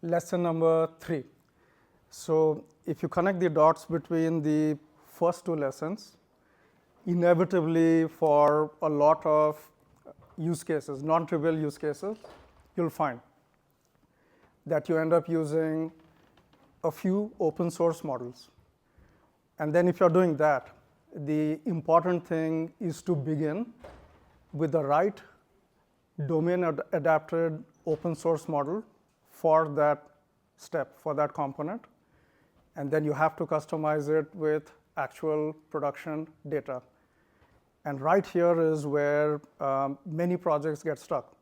lesson number 3. So if you connect the dots between the first 2 lessons, inevitably for a lot of use cases, non-trivial use cases, you'll find that you end up using a few open source models. And then if you're doing that, the important thing is to begin with the right domain-adapted open source model for that step, for that component. And then you have to customize it with actual production data. And right here is where many projects get stuck,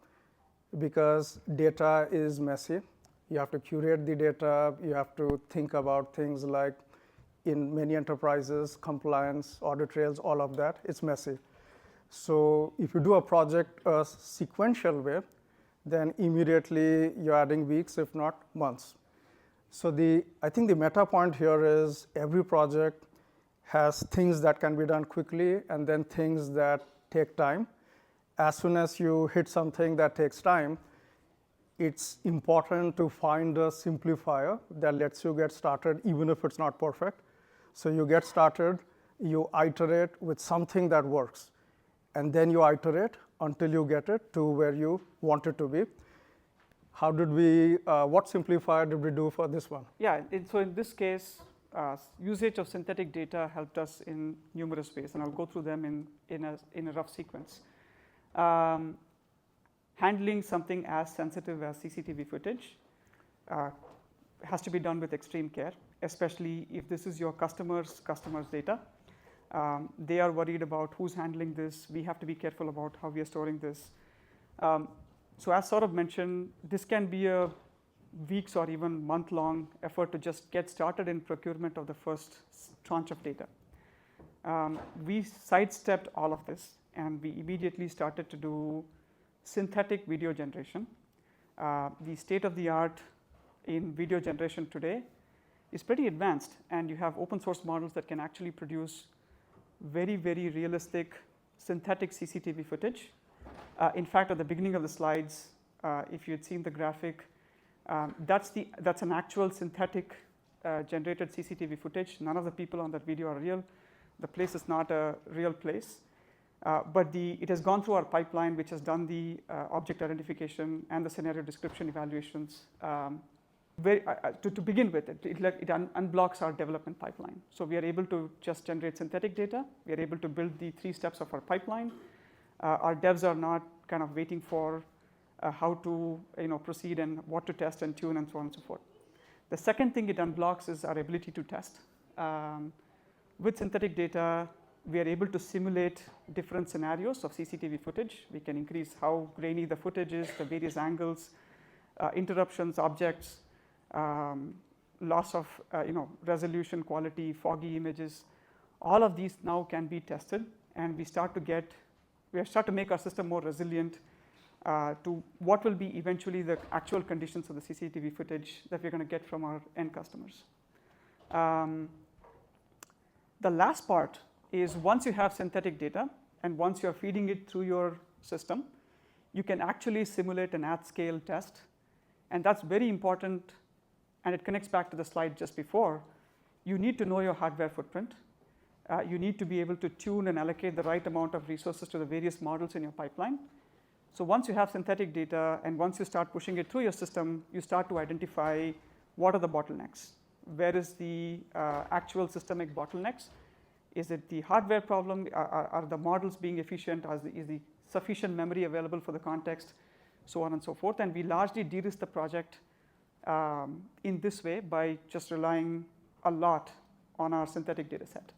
because data is messy. You have to curate the data. You have to think about things like, in many enterprises, compliance, audit trails, all of that. It's messy. So if you do a project a sequential way, then immediately you're adding weeks, if not months. So I think the meta point here is every project has things that can be done quickly and then things that take time. As soon as you hit something that takes time, it's important to find a simplifier that lets you get started, even if it's not perfect. So you get started, you iterate with something that works, and then you iterate until you get it to where you want it to be. How did we, what simplifier did we do for this one? Yeah, so in this case, usage of synthetic data helped us in numerous ways, and I'll go through them in a rough sequence. Handling something as sensitive as CCTV footage has to be done with extreme care, especially if this is your customer's data. They are worried about who's handling this. We have to be careful about how we are storing this. So as Saurabh mentioned, this can be a weeks or even month-long effort to just get started in procurement of the first tranche of data. We sidestepped all of this, and we immediately started to do synthetic video generation. The state of the art in video generation today is pretty advanced, and you have open source models that can actually produce very, very realistic synthetic CCTV footage. In fact, at the beginning of the slides, if you had seen the graphic, that's an actual synthetic generated CCTV footage. None of the people on that video are real. The place is not a real place. But it has gone through our pipeline, which has done the object identification and the scenario description evaluations. To begin with, it unblocks our development pipeline. So we are able to just generate synthetic data. We are able to build the 3 steps of our pipeline. Our devs are not kind of waiting for how to proceed and what to test and tune and so on and so forth. The second thing it unblocks is our ability to test. With synthetic data, we are able to simulate different scenarios of CCTV footage. We can increase how grainy the footage is, the various angles, interruptions, objects, loss of resolution, quality, foggy images. All of these now can be tested, and we start to make our system more resilient to what will be eventually the actual conditions of the CCTV footage that we're going to get from our end customers. The last part is, once you have synthetic data and once you're feeding it through your system, you can actually simulate an at-scale test. And that's very important, and it connects back to the slide just before. You need to know your hardware footprint. You need to be able to tune and allocate the right amount of resources to the various models in your pipeline. So once you have synthetic data and once you start pushing it through your system, you start to identify what are the bottlenecks. Where is the actual systemic bottlenecks? Is it the hardware problem? Are the models being efficient? Is the sufficient memory available for the context? So on and so forth. And we largely de-risk the project in this way by just relying a lot on our synthetic data set.